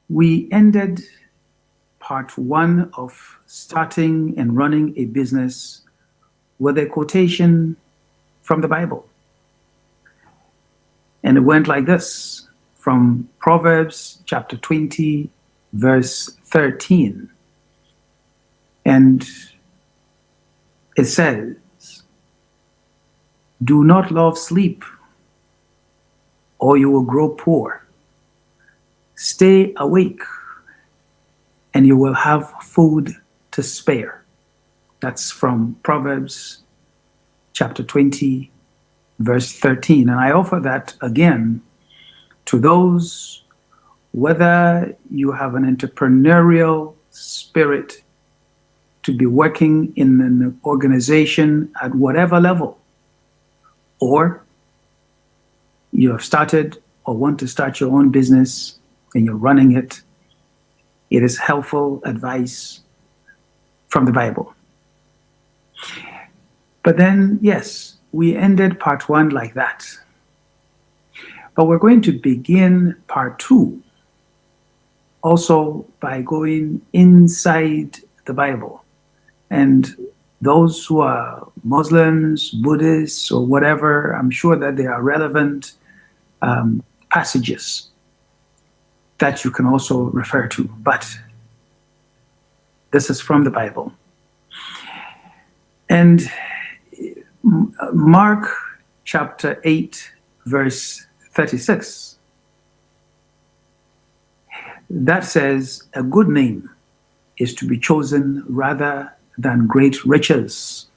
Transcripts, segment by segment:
We ended part one of starting and running a business with a quotation from the Bible. And it went like this, from Proverbs chapter 20, verse 13. And it says, "Do not love sleep, or you will grow poor. Stay awake, and you will have food to spare." That's from Proverbs chapter 20, verse 13. And I offer that again to those, whether you have an entrepreneurial spirit to be working in an organization at whatever level, or you have started or want to start your own business and you're running it, it is helpful advice from the Bible. But then, yes, we ended part one like that. But we're going to begin part two also by going inside the Bible. And those who are Muslims, Buddhists, or whatever, I'm sure that there are relevant passages that you can also refer to. But this is from the Bible. And Mark chapter 8, verse 36, that says, "A good name is to be chosen rather than great riches,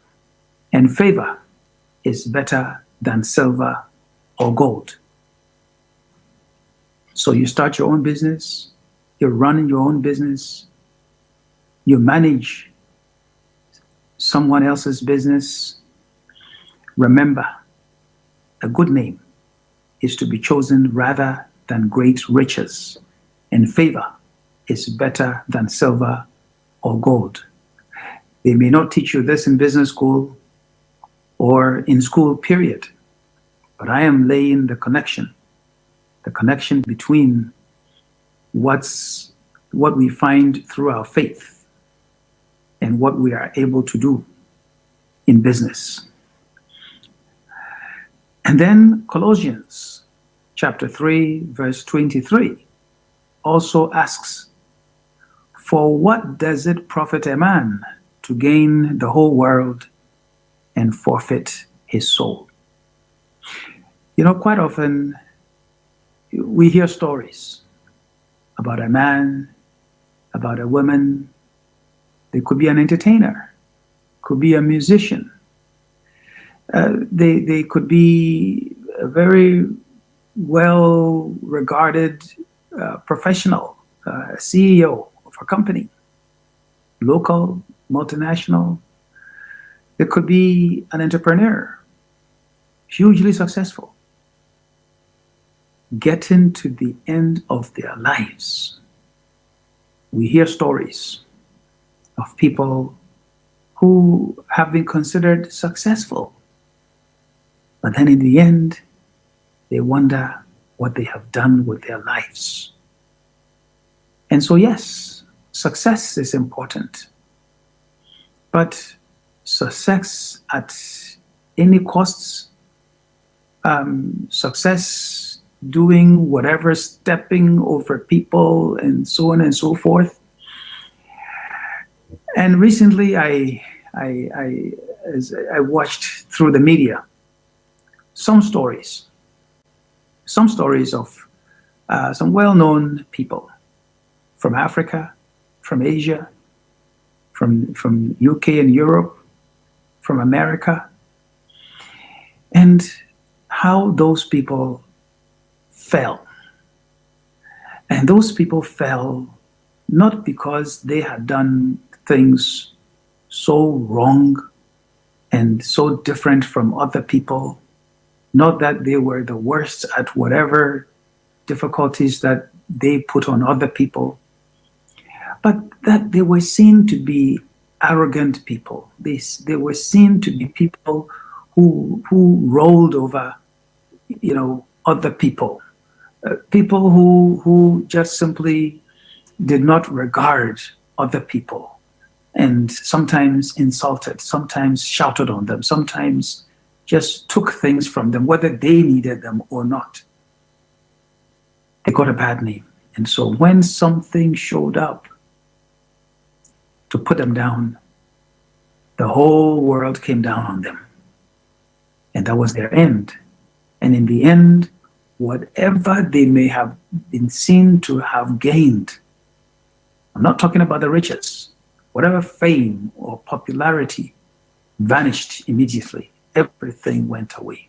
and favor is better than silver or gold." So you start your own business, you're running your own business, you manage someone else's business. Remember, a good name is to be chosen rather than great riches, and favor is better than silver or gold. They may not teach you this in business school or in school, period, but I am laying the connection between what we find through our faith and what we are able to do in business. And then Colossians chapter 3, verse 23 also asks, "For what does it profit a man to gain the whole world and forfeit his soul?" You know, quite often we hear stories about a man, about a woman. They could be an entertainer, could be a musician. They could be a very well-regarded professional, CEO of a company, local, multinational. It could be an entrepreneur, hugely successful, getting to the end of their lives. We hear stories of people who have been considered successful, but then in the end, they wonder what they have done with their lives. And so, yes, success is important, but success at any costs, success doing whatever, stepping over people, and so on and so forth. And recently, as I watched through the media some stories of some well-known people from Africa, from Asia, from UK and Europe, from America, and how those people fell. And those people fell not because they had done things so wrong and so different from other people, not that they were the worst at whatever difficulties that they put on other people, but that they were seen to be arrogant people. They were seen to be people who rolled over, other people, people who just simply did not regard other people and sometimes insulted, sometimes shouted on them, sometimes just took things from them, whether they needed them or not. They got a bad name. And so when something showed up to put them down, the whole world came down on them. And that was their end. And in the end, whatever they may have been seen to have gained, I'm not talking about the riches, whatever fame or popularity vanished immediately. Everything went away.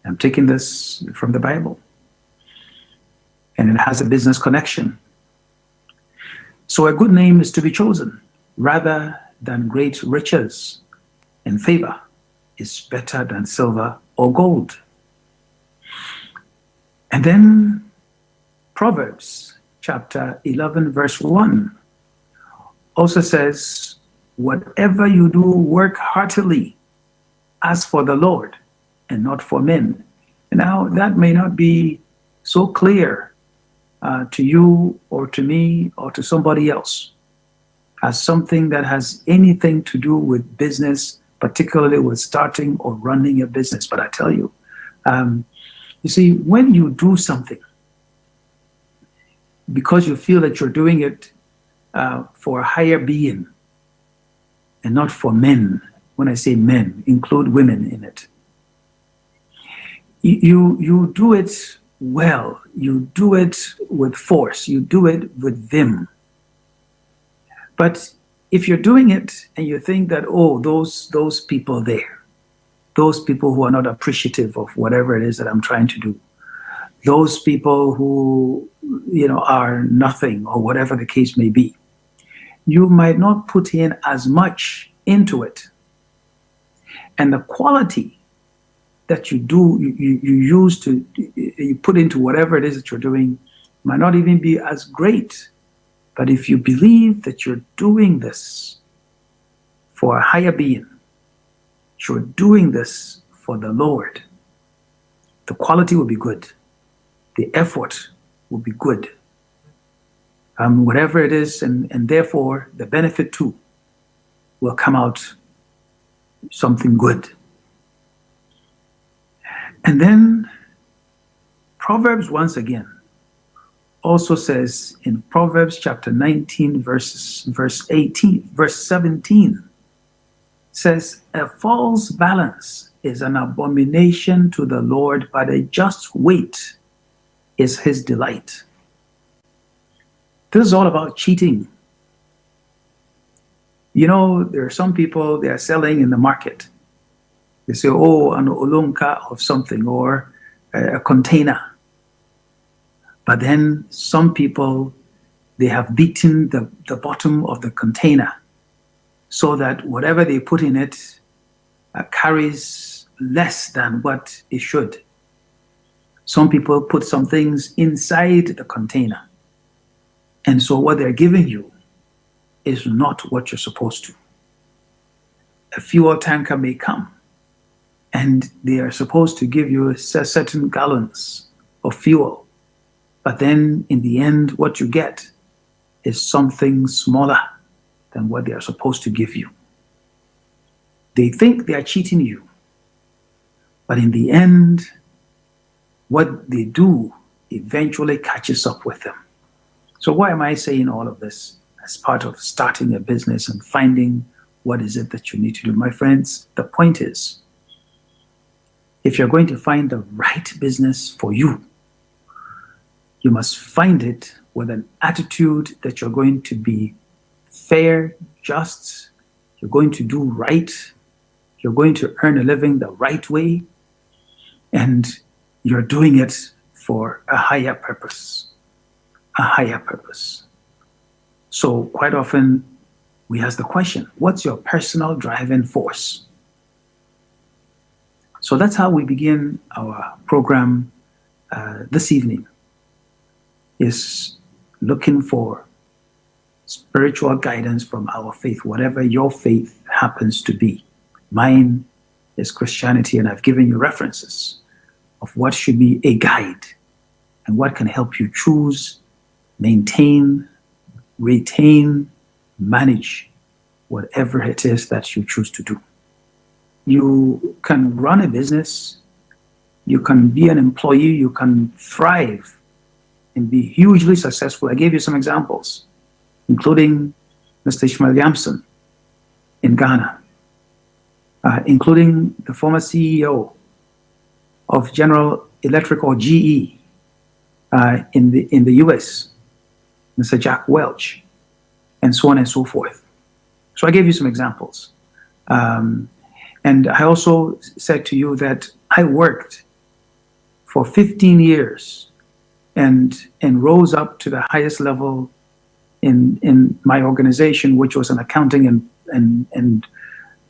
I'm taking this from the Bible, and it has a business connection. So a good name is to be chosen rather than great riches, and favor is better than silver or gold. And then Proverbs chapter 11 verse 1 also says, whatever you do, work heartily as for the Lord and not for men. Now, that may not be so clear to you or to me or to somebody else as something that has anything to do with business, particularly with starting or running a business. But I tell you, you see, when you do something because you feel that you're doing it for a higher being and not for men, when I say men, include women in it, you do it well, you do it with force, you do it with vim. But if you're doing it and you think that, oh, those people there, those people who are not appreciative of whatever it is that I'm trying to do, those people who, are nothing or whatever the case may be, you might not put in as much into it. And the quality that you put into whatever it is that you're doing might not even be as great. But if you believe that you're doing this for a higher being, you're doing this for the Lord, the quality will be good. The effort will be good. Whatever it is, and therefore the benefit too will come out something good. And then Proverbs once again also says in Proverbs chapter 19 verse 17 says, a false balance is an abomination to the Lord, but a just weight is his delight. This is all about cheating. There are some people, they are selling in the market. They say, oh, an olunka of something or a container. But then some people, they have beaten the bottom of the container so that whatever they put in it carries less than what it should. Some people put some things inside the container. And so what they're giving you is not what you're supposed to. A fuel tanker may come and they are supposed to give you certain gallons of fuel. But then in the end, what you get is something smaller than what they are supposed to give you. They think they are cheating you. But in the end, what they do eventually catches up with them. So why am I saying all of this as part of starting a business and finding what is it that you need to do? My friends, the point is, if you're going to find the right business for you, you must find it with an attitude that you're going to be fair, just, you're going to do right, you're going to earn a living the right way, and you're doing it for a higher purpose. A higher purpose. So quite often we ask the question, what's your personal driving force? So that's how we begin our program this evening, is looking for spiritual guidance from our faith, whatever your faith happens to be. Mine is Christianity, and I've given you references of what should be a guide and what can help you choose, maintain, retain, manage whatever it is that you choose to do. You can run a business, you can be an employee, you can thrive and be hugely successful. I gave you some examples, including Mr. Ishmael Yamson in Ghana, including the former CEO of General Electric, or GE, in the US, Mr. Jack Welch, and so on and so forth. So I gave you some examples. And I also said to you that I worked for 15 years and rose up to the highest level in my organization, which was an accounting and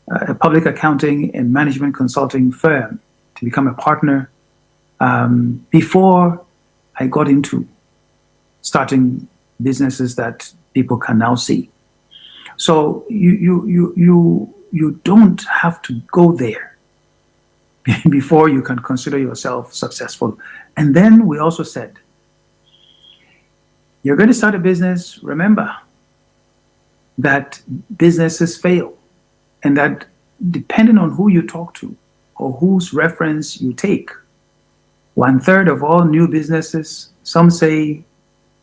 a public accounting and management consulting firm, to become a partner before I got into starting businesses that people can now see. So you don't have to go there before you can consider yourself successful. And then we also said, you're going to start a business, remember that businesses fail, and that depending on who you talk to or whose reference you take, 1/3 of all new businesses, some say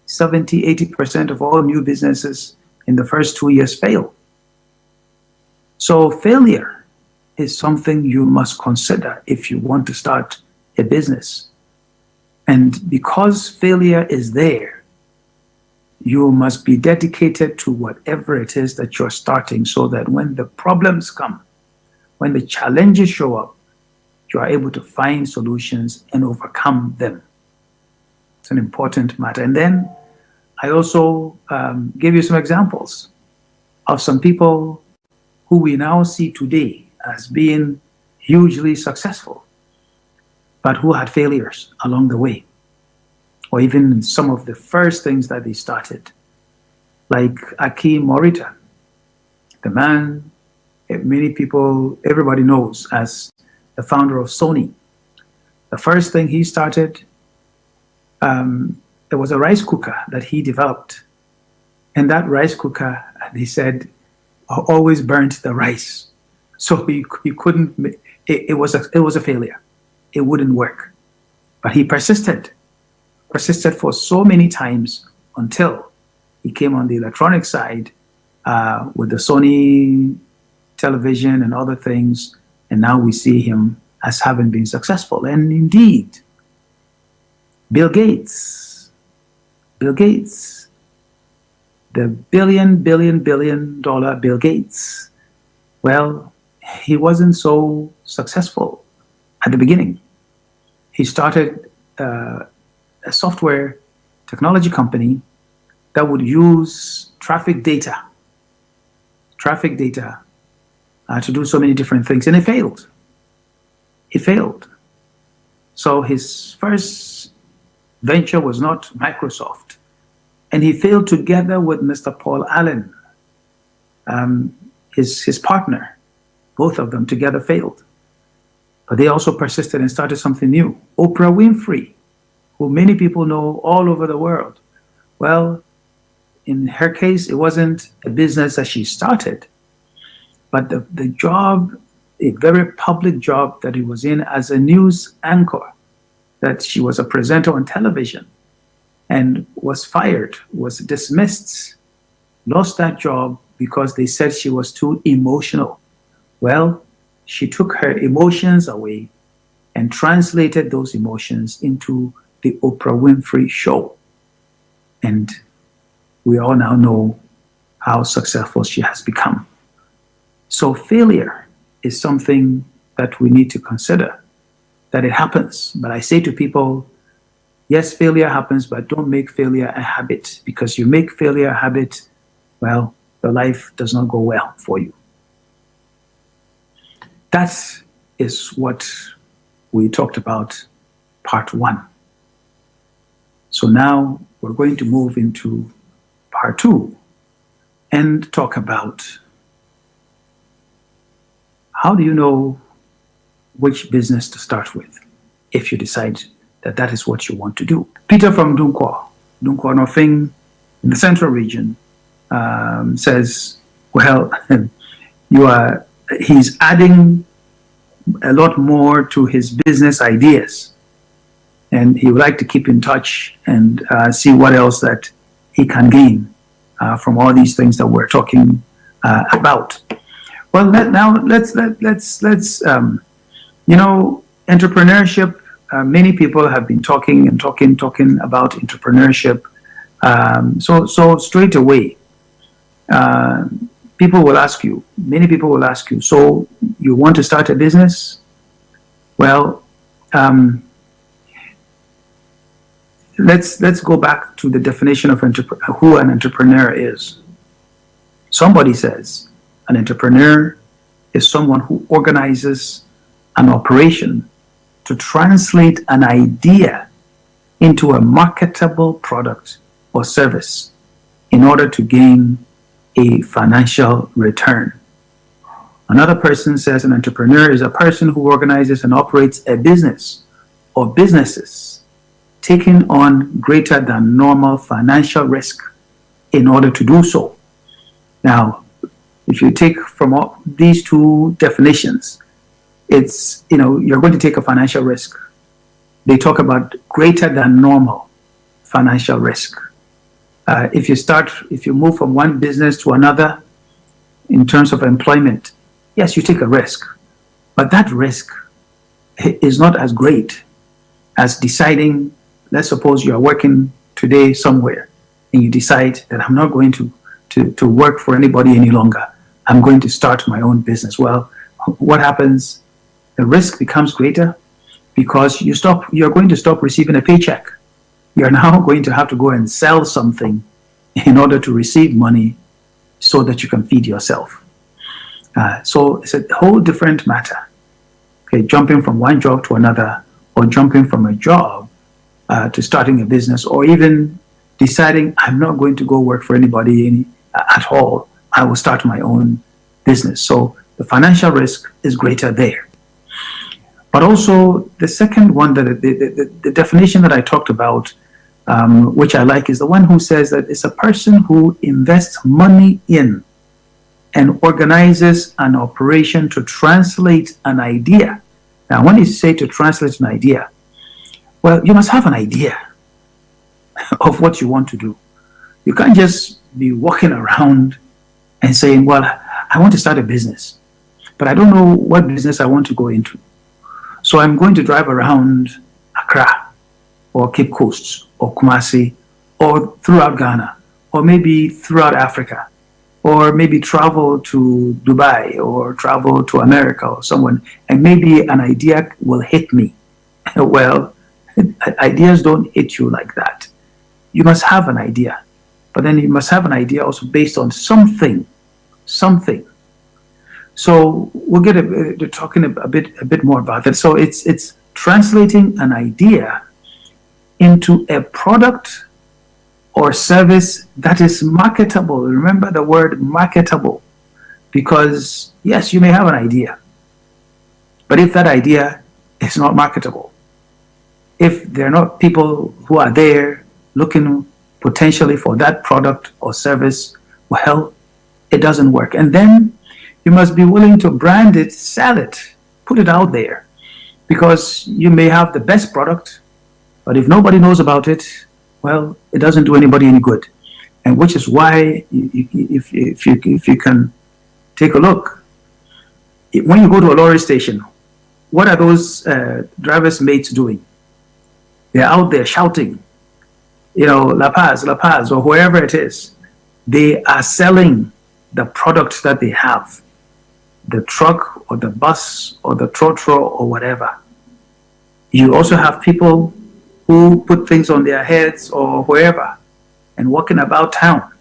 70, 80% of all new businesses in the first 2 years fail. So failure is something you must consider if you want to start a business. And because failure is there, you must be dedicated to whatever it is that you're starting, so that when the problems come, when the challenges show up, you are able to find solutions and overcome them. It's an important matter. And then I also gave you some examples of some people who we now see today as being hugely successful, but who had failures along the way, or even some of the first things that they started, like Aki Morita, the man many people, everybody knows as the founder of Sony. The first thing he started, there was a rice cooker that he developed, and that rice cooker, they said, always burnt the rice, so he couldn't. It was a failure. It wouldn't work, but he persisted for so many times until he came on the electronic side with the Sony television and other things, and now we see him as having been successful. And indeed, Bill Gates, the billion dollar Bill Gates, well, he wasn't so successful at the beginning. He started a software technology company that would use traffic data to do so many different things, and it failed. So his first venture was not Microsoft, and he failed together with Mr. Paul Allen, his partner. Both of them together failed, but they also persisted and started something new. Oprah Winfrey, who many people know all over the world. Well, in her case, it wasn't a business that she started, but the job, a very public job that he was in as a news anchor, that she was a presenter on television, and was fired, was dismissed, lost that job because they said she was too emotional. Well, she took her emotions away and translated those emotions into the Oprah Winfrey Show. And we all now know how successful she has become. So failure is something that we need to consider, that it happens. But I say to people, yes, failure happens, but don't make failure a habit, because you make failure a habit, well, your life does not go well for you. That is what we talked about, part one. So now we're going to move into part two and talk about, how do you know which business to start with if you decide that that is what you want to do. Peter from Dunkwa Northing, in the central region, says, well, he's adding a lot more to his business ideas, and he would like to keep in touch and see what else that he can gain from all these things that we're talking about. Well, let's entrepreneurship. Many people have been talking about entrepreneurship. So straight away, many people will ask you, so you want to start a business? Well, let's go back to the definition of who an entrepreneur is. Somebody says an entrepreneur is someone who organizes an operation to translate an idea into a marketable product or service in order to gain a financial return. Another person says an entrepreneur is a person who organizes and operates a business or businesses, taking on greater than normal financial risk in order to do so. Now, if you take from these two definitions, it's, you're going to take a financial risk. They talk about greater than normal financial risk. If you move from one business to another in terms of employment, yes, you take a risk, but that risk is not as great as deciding, let's suppose you are working today somewhere and you decide that I'm not going to work for anybody any longer. I'm going to start my own business. Well, what happens? The risk becomes greater because you're going to stop receiving a paycheck. You're now going to have to go and sell something in order to receive money so that you can feed yourself. So it's a whole different matter. Okay, jumping from one job to another, or jumping from a job to starting a business, or even deciding I'm not going to go work for anybody at all. I will start my own business. So the financial risk is greater there. But also the second one, that the definition that I talked about, which I like, is the one who says that it's a person who invests money in and organizes an operation to translate an idea. Now, when you say to translate an idea, well, you must have an idea of what you want to do. You can't just be walking around and saying, well, I want to start a business, but I don't know what business I want to go into. So I'm going to drive around Accra or Cape Coast or Kumasi or throughout Ghana or maybe throughout Africa, or maybe travel to Dubai or travel to America or someone, and maybe an idea will hit me. Well, ideas don't hit you like that. You must have an idea, but then you must have an idea also based on something. So we'll get to talking a bit more about that. So it's translating an idea into a product or service that is marketable. Remember the word marketable, because yes, you may have an idea, but if that idea is not marketable, if there are not people who are there looking potentially for that product or service, well, it doesn't work. And then you must be willing to brand it, sell it, put it out there, because you may have the best product, but if nobody knows about it, well, it doesn't do anybody any good. And which is why, if you can take a look, when you go to a lorry station, what are those drivers' mates doing? They're out there shouting, La Paz, or wherever it is. They are selling the product that they have, the truck or the bus or the trotro or whatever. You also have people who put things on their heads or wherever and walking about town.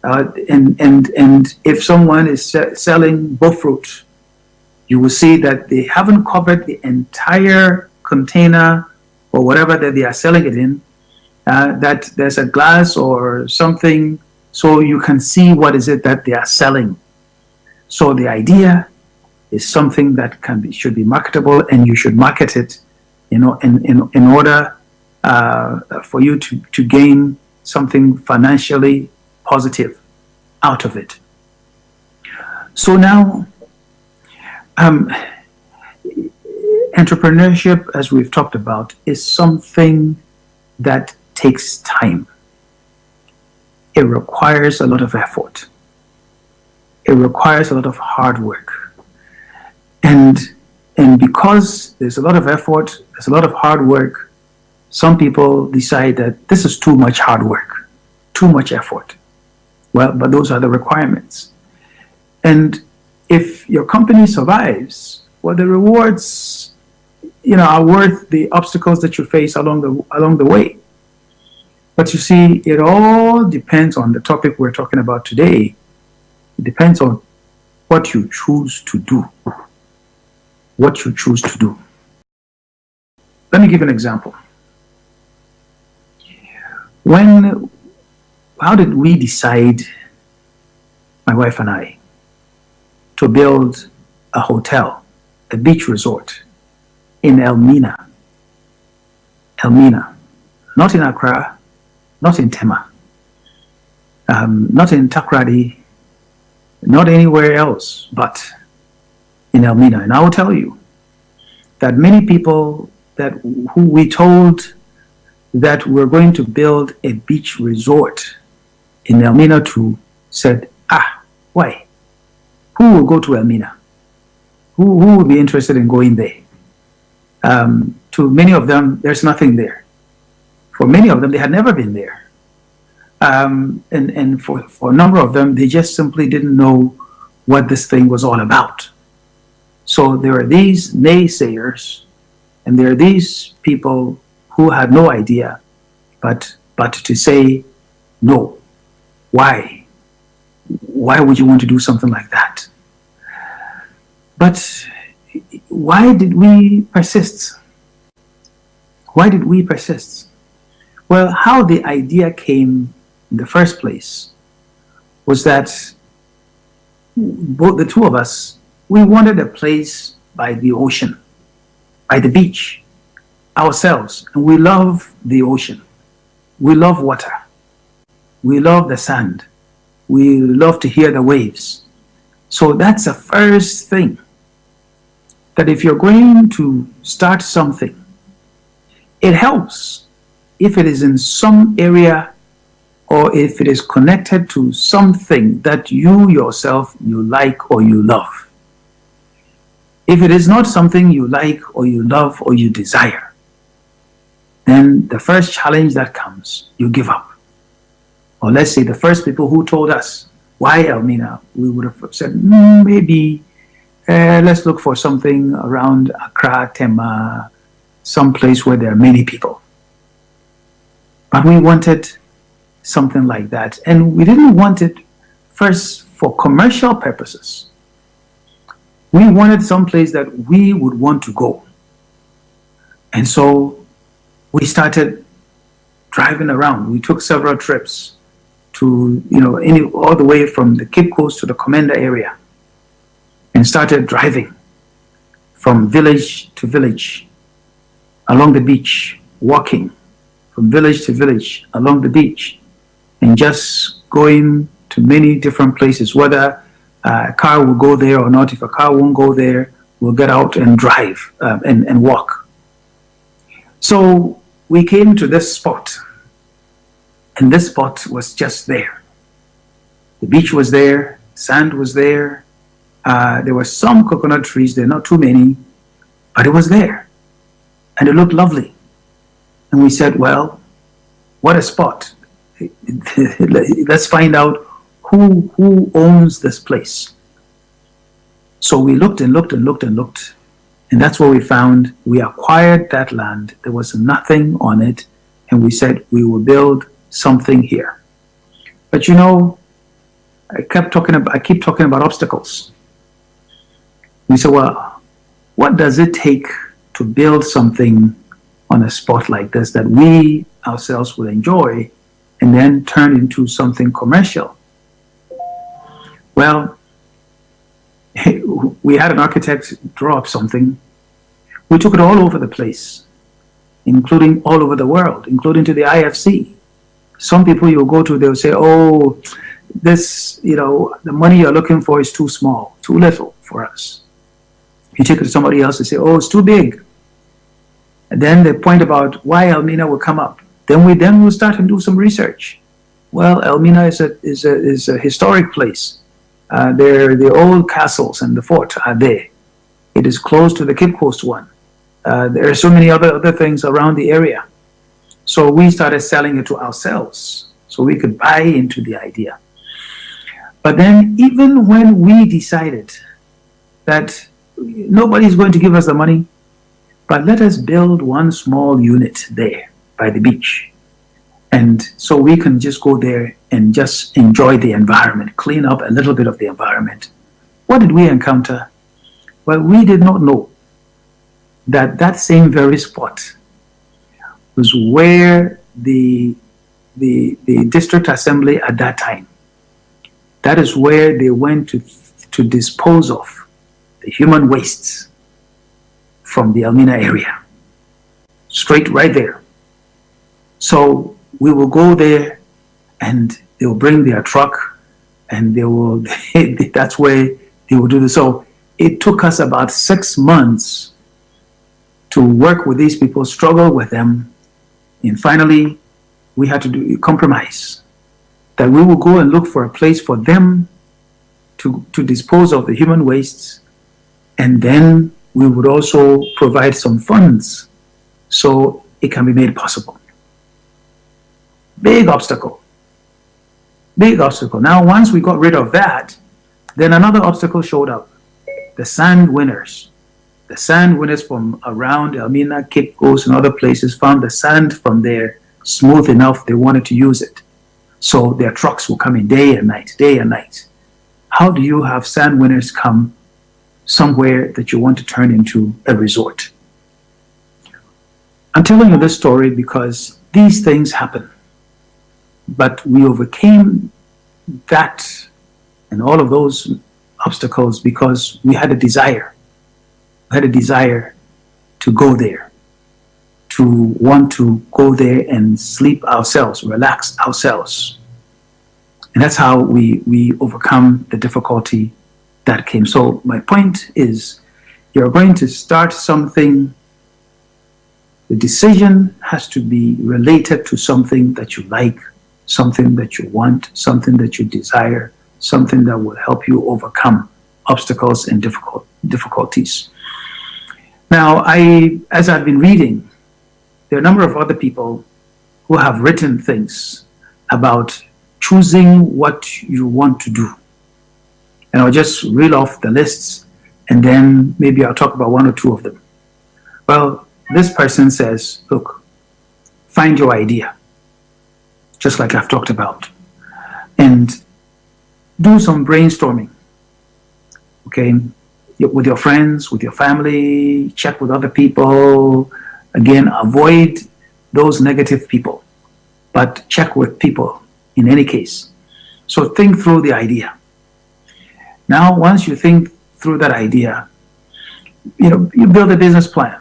And if someone is selling bull fruit, you will see that they haven't covered the entire container or whatever that they are selling it in, that there's a glass or something so you can see what is it that they are selling. So the idea is something that should be marketable, and you should market it, in order for you to gain something financially positive out of it. So now, entrepreneurship, as we've talked about, is something that takes time. It requires a lot of effort. It requires a lot of hard work. And because there's a lot of effort, there's a lot of hard work, some people decide that this is too much hard work, too much effort. Well, but those are the requirements. And if your company survives, well, the rewards, are worth the obstacles that you face along the way. But you see, it all depends on the topic we're talking about today. It depends on what you choose to do. What you choose to do. Let me give an example. How did we decide, my wife and I, to build a hotel, a beach resort in Elmina? Elmina, not in Accra, not in Tema, not in Takoradi, not anywhere else, but in Elmina. And I will tell you that many people who we told that we're going to build a beach resort in Elmina to said, why? Who will go to Elmina? Who will be interested in going there? To many of them, there's nothing there. For many of them, they had never been there. And for a number of them, they just simply didn't know what this thing was all about. So there are these naysayers, and there are these people who had no idea, but to say, no, why? Why would you want to do something like that? But why did we persist? Why did we persist? Well, how the idea came in the first place was that both the two of us, we wanted a place by the ocean, by the beach, ourselves. And we love the ocean. We love water. We love the sand. We love to hear the waves. So that's the first thing. That if you're going to start something, it helps if it is in some area or if it is connected to something that you yourself, you like or you love. If it is not something you like or you love or you desire, then the first challenge that comes, you give up. Or let's say the first people who told us, why Elmina? We would have said, maybe let's look for something around Accra, Tema, some place where there are many people. But we wanted something like that. And we didn't want it first for commercial purposes. We wanted some place that we would want to go. And so we started driving around. We took several trips to, all the way from the Cape Coast to the Commander area, and started driving from village to village along the beach, walking from village to village along the beach, and just going to many different places, whether a car will go there or not. If a car won't go there, we'll get out and drive and walk. So we came to this spot, and this spot was just there. The beach was there, sand was there. There were some coconut trees there, not too many, but it was there. And it looked lovely. And we said, well, what a spot. Let's find out who owns this place. So we looked and looked and looked and looked. And that's what we found. We acquired that land. There was nothing on it. And we said, we will build something here. But I keep talking about obstacles. We said, well, what does it take to build something on a spot like this that we ourselves will enjoy and then turn into something commercial? Well, we had an architect draw up something. We took it all over the place, including all over the world, including to the IFC. Some people you'll go to, they'll say, oh, this, the money you're looking for is too small, too little for us. You take it to somebody else and say, oh, it's too big. And then the point about why Elmina will come up. Then we'll start and do some research. Well, Elmina is a historic place. The old castles and the fort are there. It is close to the Cape Coast one. There are so many other things around the area. So we started selling it to ourselves so we could buy into the idea. But then even when we decided that nobody's going to give us the money, but let us build one small unit there by the beach. And so we can just go there and just enjoy the environment, clean up a little bit of the environment. What did we encounter? Well, we did not know that same very spot was where the district assembly at that time, that is where they went to dispose of the human wastes from the Elmina area. Straight right there. So we will go there and they will bring their truck and that's where they will do this. So it took us about 6 months to work with these people, struggle with them, and finally we had to do a compromise that we will go and look for a place for them to dispose of the human wastes, and then we would also provide some funds so it can be made possible. Big obstacle. Big obstacle. Now, once we got rid of that, then another obstacle showed up. The sand winners. The sand winners from around Elmina, Cape Coast, and other places found the sand from there smooth enough they wanted to use it. So their trucks will come in day and night, day and night. How do you have sand winners come somewhere that you want to turn into a resort? I'm telling you this story because these things happen. But we overcame that and all of those obstacles because we had a desire. We had a desire to go there, to want to go there and sleep ourselves, relax ourselves. And that's how we overcome the difficulty that came. So my point is, you're going to start something. The decision has to be related to something that you like, something that you want, something that you desire, something that will help you overcome obstacles and difficulties. Now, as I've been reading, there are a number of other people who have written things about choosing what you want to do. And I'll just reel off the lists, and then maybe I'll talk about one or two of them. Well, this person says, look, find your idea, just like I've talked about, and do some brainstorming, okay, with your friends, with your family, check with other people. Again, avoid those negative people, but check with people in any case. So think through the idea. Now, once you think through that idea, you build a business plan.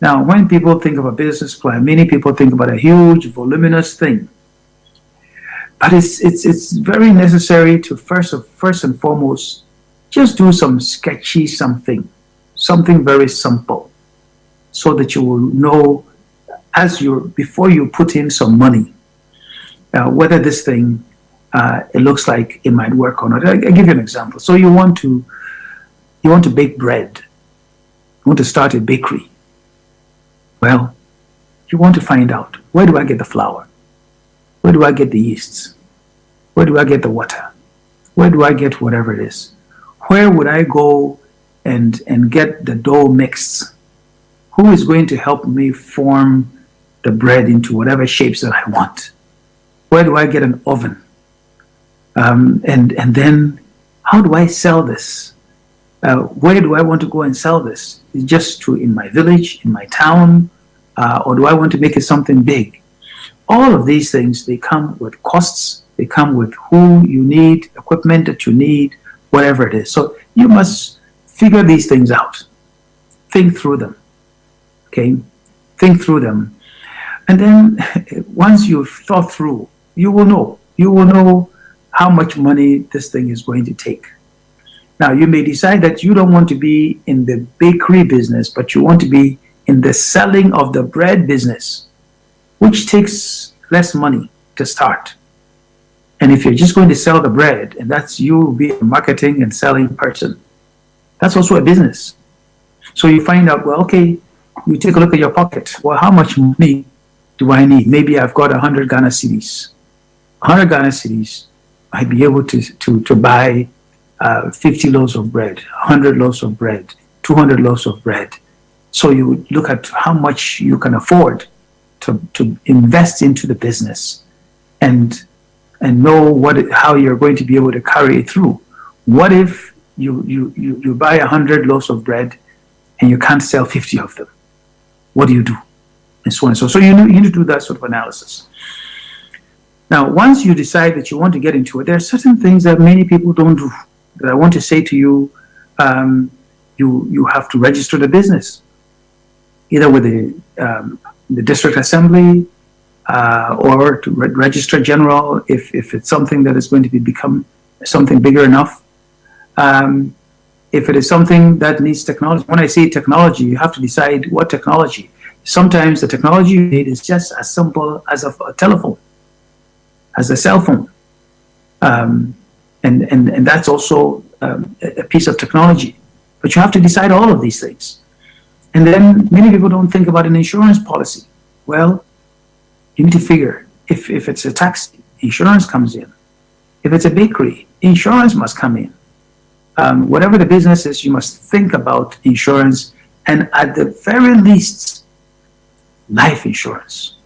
Now, when people think of a business plan, many people think about a huge, voluminous thing. But it's very necessary to first and foremost just do some sketchy something very simple, so that you will know before you put in some money whether this thing it looks like it might work or not. I'll give you an example. So you want to bake bread. You want to start a bakery. Well, you want to find out, where do I get the flour? Where do I get the yeasts? Where do I get the water? Where do I get whatever it is? Where would I go and get the dough mixed? Who is going to help me form the bread into whatever shapes that I want? Where do I get an oven? And then how do I sell this? Where do I want to go and sell this? Just in my village, in my town, or do I want to make it something big? All of these things, they come with costs. They come with who you need, equipment that you need, whatever it is. So you must Figure these things out. Think through them. Okay? Think through them. And then once you've thought through, you will know. You will know how much money this thing is going to take. Now, you may decide that you don't want to be in the bakery business, but you want to be in the selling of the bread business, which takes less money to start. And if you're just going to sell the bread, and that's you being a marketing and selling person, that's also a business. So you find out, well, okay, you take a look at your pocket. Well, how much money do I need? Maybe I've got 100 Ghana cedis. 100 Ghana cedis, I'd be able to buy 50 loaves of bread, 100 loaves of bread, 200 loaves of bread. So you look at how much you can afford to invest into the business and know how you're going to be able to carry it through. What if you buy 100 loaves of bread and you can't sell 50 of them? What do you do? And so on and so on. So you need to do that sort of analysis. Now, once you decide that you want to get into it, there are certain things that many people don't do that I want to say to you. You have to register the business, either with the district assembly or to register general if it's something that is going to become something bigger enough. If it is something that needs technology, when I say technology, you have to decide what technology. Sometimes the technology you need is just as simple as a telephone, as a cell phone. And that's also a piece of technology. But you have to decide all of these things. And then many people don't think about an insurance policy. Well, you need to figure if it's a taxi, insurance comes in. If it's a bakery, insurance must come in. Whatever the business is, you must think about insurance, and at the very least, life insurance.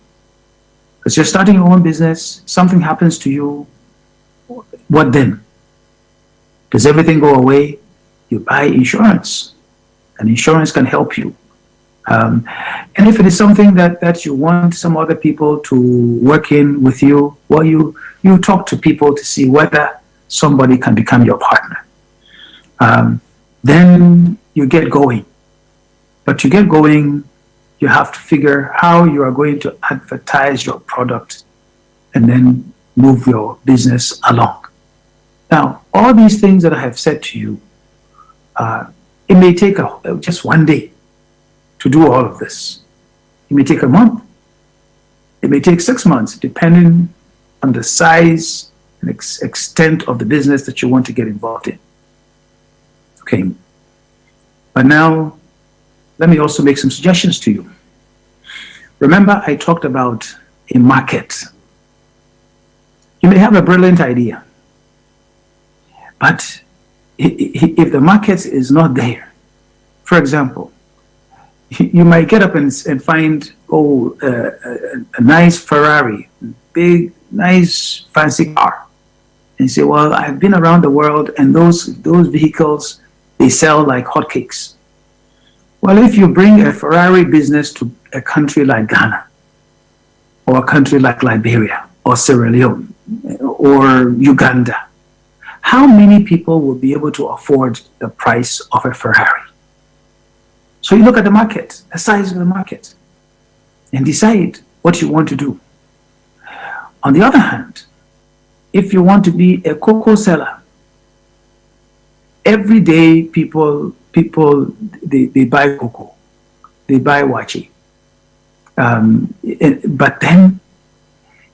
Because you're starting your own business, something happens to you, what then? Does everything go away? You buy insurance, and insurance can help you. And if it is something that you want some other people to work in with you, well, you talk to people to see whether somebody can become your partner. Then you get going. But to get going, you have to figure how you are going to advertise your product and then move your business along. Now, all these things that I have said to you, it may take just one day to do all of this. It may take a month. It may take 6 months, depending on the size and extent of the business that you want to get involved in. Okay. But now, let me also make some suggestions to you. Remember, I talked about a market. You may have a brilliant idea, but if the market is not there, for example, you might get up and find a nice Ferrari, big, nice, fancy car, and say, well, I've been around the world, and those vehicles, they sell like hotcakes. Well, if you bring a Ferrari business to a country like Ghana, or a country like Liberia, or Sierra Leone, or Uganda, how many people will be able to afford the price of a Ferrari? So you look at the market, the size of the market, and decide what you want to do. On the other hand, if you want to be a cocoa seller, every day people they buy cocoa, they buy wachi. But then,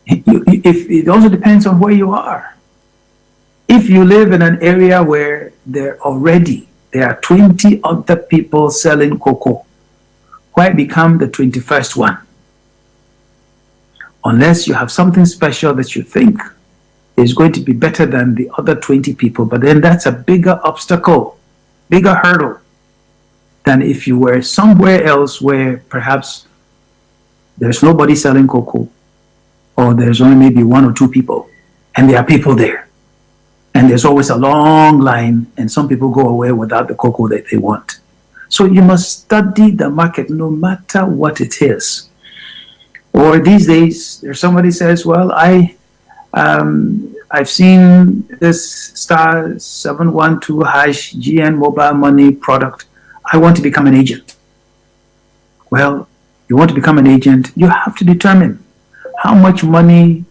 if it also depends on where you are. If you live in an area where there are 20 other people selling cocoa, why become the 21st one? Unless you have something special that you think is going to be better than the other 20 people, but then that's a bigger obstacle, bigger hurdle than if you were somewhere else where perhaps there's nobody selling cocoa, or there's only maybe 1 or 2 people, and there are people there. And there's always a long line, and some people go away without the cocoa that they want. So you must study the market no matter what it is. Or these days, there's somebody says, well, I've seen this star 712 hash GN mobile money product. I want to become an agent. Well, you want to become an agent, you have to determine how much money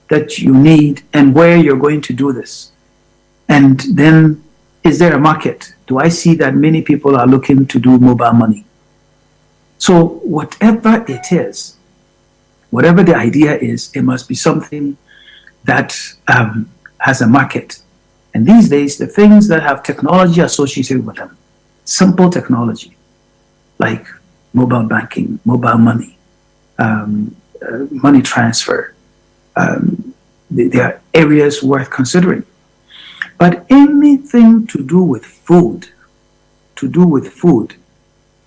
that you need and where you're going to do this. And then, is there a market? Do I see that many people are looking to do mobile money? So whatever it is, whatever the idea is, it must be something that has a market. And these days, the things that have technology associated with them, simple technology, like mobile banking, mobile money, money transfer, they are areas worth considering. But anything to do with food,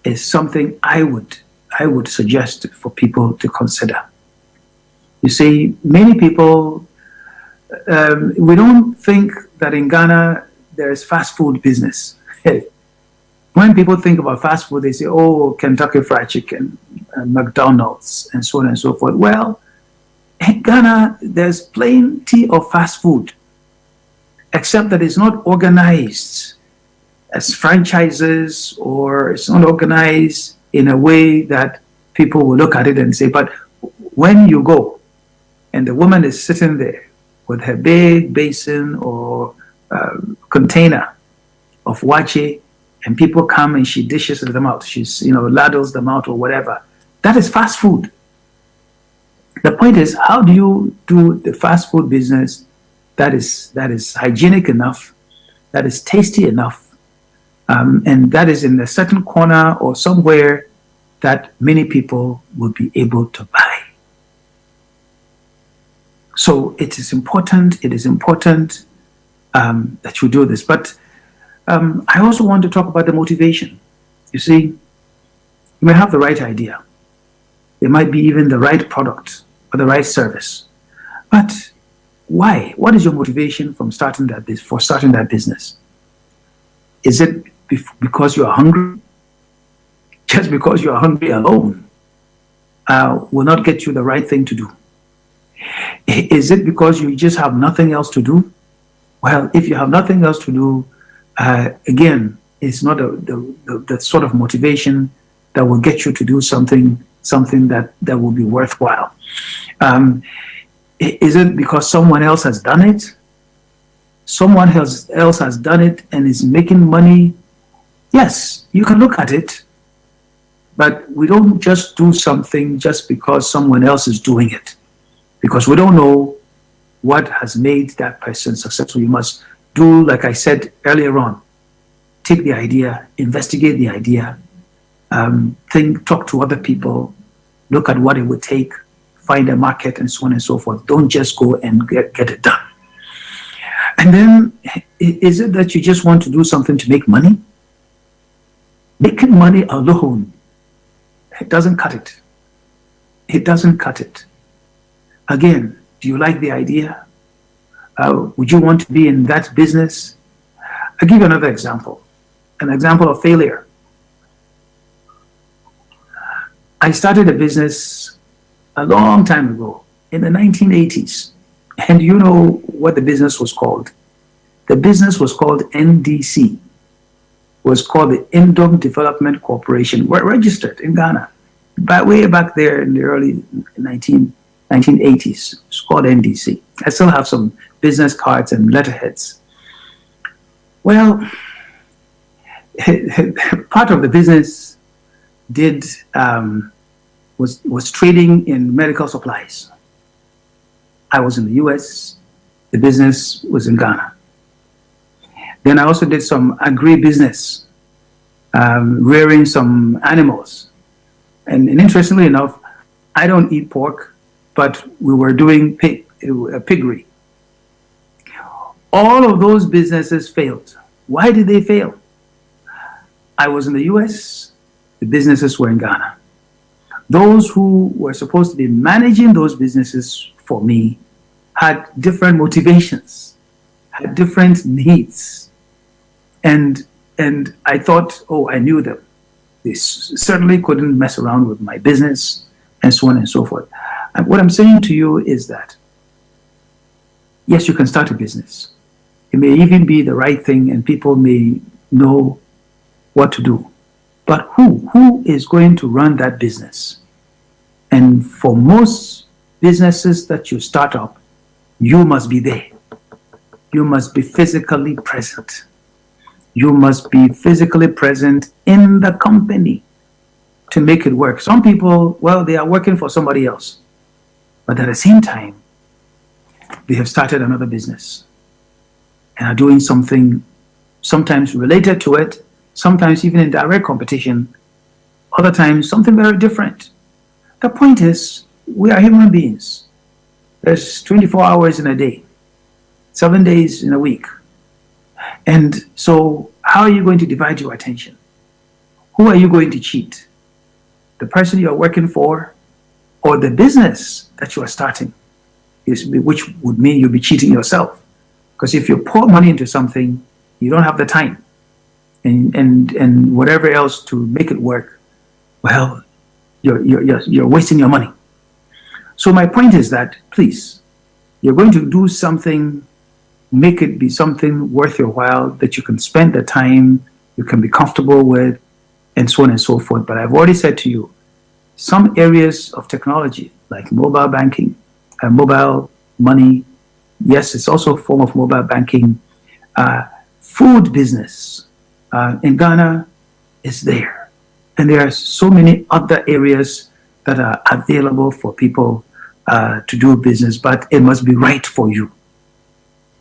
is something I would suggest for people to consider. You see, many people, we don't think that in Ghana there is fast food business. When people think about fast food, they say, oh, Kentucky Fried Chicken, McDonald's, and so on and so forth. Well, in Ghana, there's plenty of fast food, except that it's not organized as franchises, or it's not organized in a way that people will look at it and say, but when you go and the woman is sitting there with her big basin or container of wache, and people come and she dishes them out, she's, ladles them out or whatever, that is fast food. The point is, how do you do the fast food business that is hygienic enough, that is tasty enough, and that is in a certain corner or somewhere that many people will be able to buy? So it is important that you do this. But I also want to talk about the motivation. You see, you may have the right idea. There might be even the right product or the right service. But why? What is your motivation for starting that business? Is it because you are hungry? Just because you are hungry alone will not get you the right thing to do. Is it because you just have nothing else to do? Well, if you have nothing else to do, again, it's not the sort of motivation that will get you to do something that will be worthwhile. Is it because someone else has done it? Someone else has done it and is making money? Yes, you can look at it, but we don't just do something just because someone else is doing it, because we don't know what has made that person successful. You must do, like I said earlier on, take the idea, investigate the idea, talk to other people, look at what it would take, find a market, and so on and so forth. Don't just go and get it done. And then, is it that you just want to do something to make money? Making money alone, it doesn't cut it. It doesn't cut it. Again, do you like the idea? Would you want to be in that business? I'll give you another example, an example of failure. I started a business a long time ago, in the 1980s. And you know what the business was called? The business was called NDC. Was called the Nduom Development Corporation. We're registered in Ghana. Way back there in the early 1980s. It's called NDC. I still have some business cards and letterheads. Well, part of the business was trading in medical supplies. I was in the US, the business was in Ghana. Then I also did some agri-business, rearing some animals. And interestingly enough, I don't eat pork, but we were doing piggery. All of those businesses failed. Why did they fail? I was in the US, the businesses were in Ghana. Those who were supposed to be managing those businesses for me had different motivations, had different needs. And I thought, oh, I knew them. They certainly couldn't mess around with my business, and so on and so forth. And what I'm saying to you is that yes, you can start a business. It may even be the right thing and people may know what to do. But who is going to run that business? And for most businesses that you start up, you must be there. You must be physically present. You must be physically present in the company to make it work. Some people, well, they are working for somebody else. But at the same time, they have started another business and are doing something sometimes related to it, sometimes even in direct competition, other times something very different. The point is, we are human beings. There's 24 hours in a day, 7 days in a week. And so how are you going to divide your attention? Who are you going to cheat? The person you are working for or the business that you are starting? Which would mean you'll be cheating yourself. Because if you pour money into something, you don't have the time and whatever else to make it work, well, you're wasting your money. So my point is that, please, you're going to do something, make it be something worth your while that you can spend the time, you can be comfortable with, and so on and so forth. But I've already said to you, some areas of technology, like mobile banking, mobile money, yes, it's also a form of mobile banking. Food business in Ghana is there. And there are so many other areas that are available for people to do business, but it must be right for you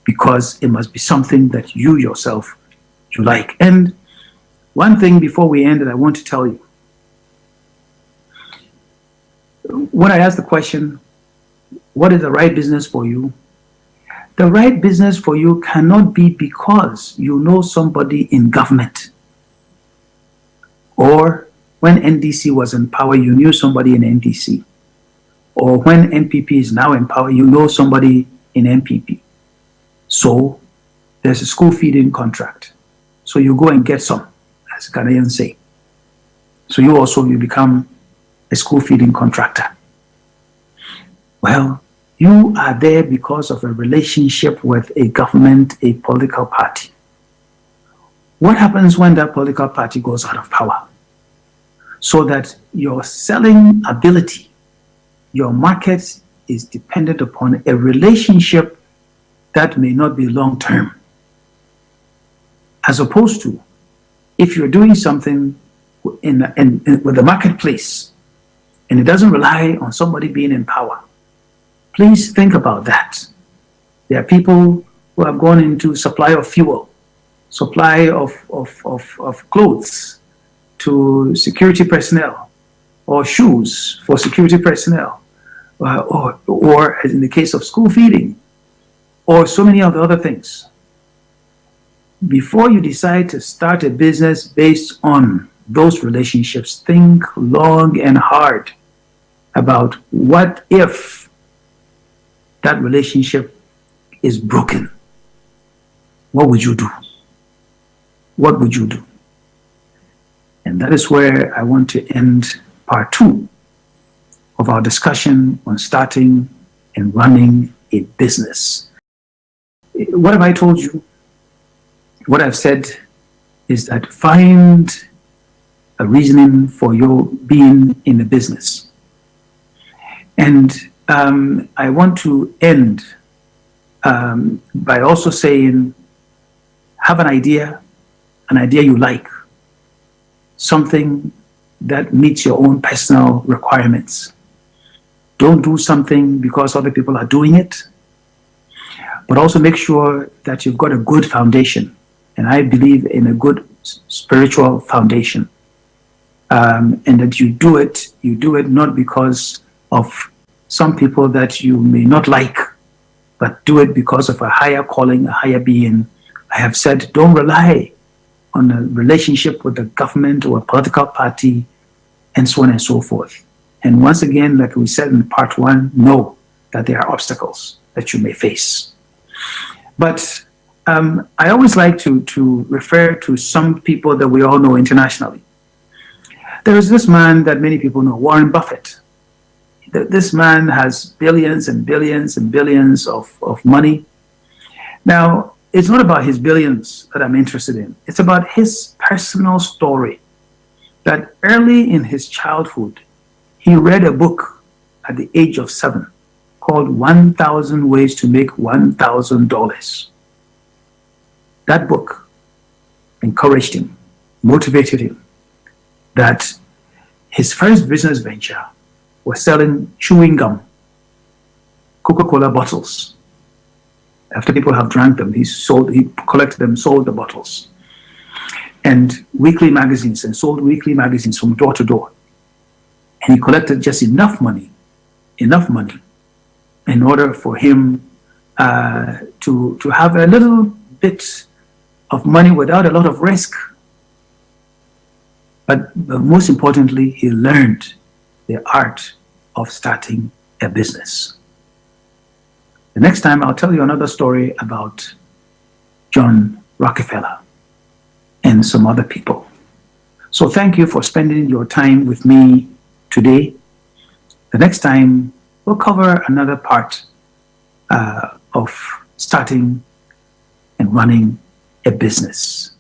because it must be something that you yourself, you like. And one thing before we end that I want to tell you, when I ask the question, what is the right business for you? The right business for you cannot be because you know somebody in government, or when NDC was in power, you knew somebody in NDC, or when NPP is now in power, you know somebody in NPP. So there's a school feeding contract. So you go and get some, as Ghanaians say. So you become a school feeding contractor. Well, you are there because of a relationship with a government, a political party. What happens when that political party goes out of power? So that your selling ability, your market is dependent upon a relationship that may not be long-term. As opposed to, if you're doing something with the marketplace and it doesn't rely on somebody being in power, please think about that. There are people who have gone into supply of fuel, supply of clothes to security personnel, or shoes for security personnel, or as in the case of school feeding, or so many of the other things. Before you decide to start a business based on those relationships, think long and hard about what if that relationship is broken. What would you do? What would you do? And that is where I want to end part 2 of our discussion on starting and running a business. What have I told you? What I've said is that find a reasoning for your being in the business. And I want to end by also saying, have an idea you like, something that meets your own personal requirements. Don't do something because other people are doing it, but also make sure that you've got a good foundation. And I believe in a good spiritual foundation. And that you do it not because of some people that you may not like, but do it because of a higher calling, a higher being. I have said, don't rely on a relationship with the government or a political party, and so on and so forth. And once again, like we said in part 1, know that there are obstacles that you may face. But I always like to refer to some people that we all know internationally. There is this man that many people know, Warren Buffett. This man has billions and billions and billions of money, Now, it's not about his billions that I'm interested in. It's about his personal story, that early in his childhood, he read a book at the age of 7 called 1,000 Ways to Make $1,000. That book encouraged him, motivated him, that his first business venture was selling chewing gum, Coca-Cola bottles. After people have drank them, he collected them, sold the bottles. And weekly magazines, and sold weekly magazines from door to door. And he collected just enough money in order for him to have a little bit of money without a lot of risk. But most importantly, he learned the art of starting a business. The next time I'll tell you another story about John Rockefeller and some other people. So thank you for spending your time with me today. The next time we'll cover another part of starting and running a business.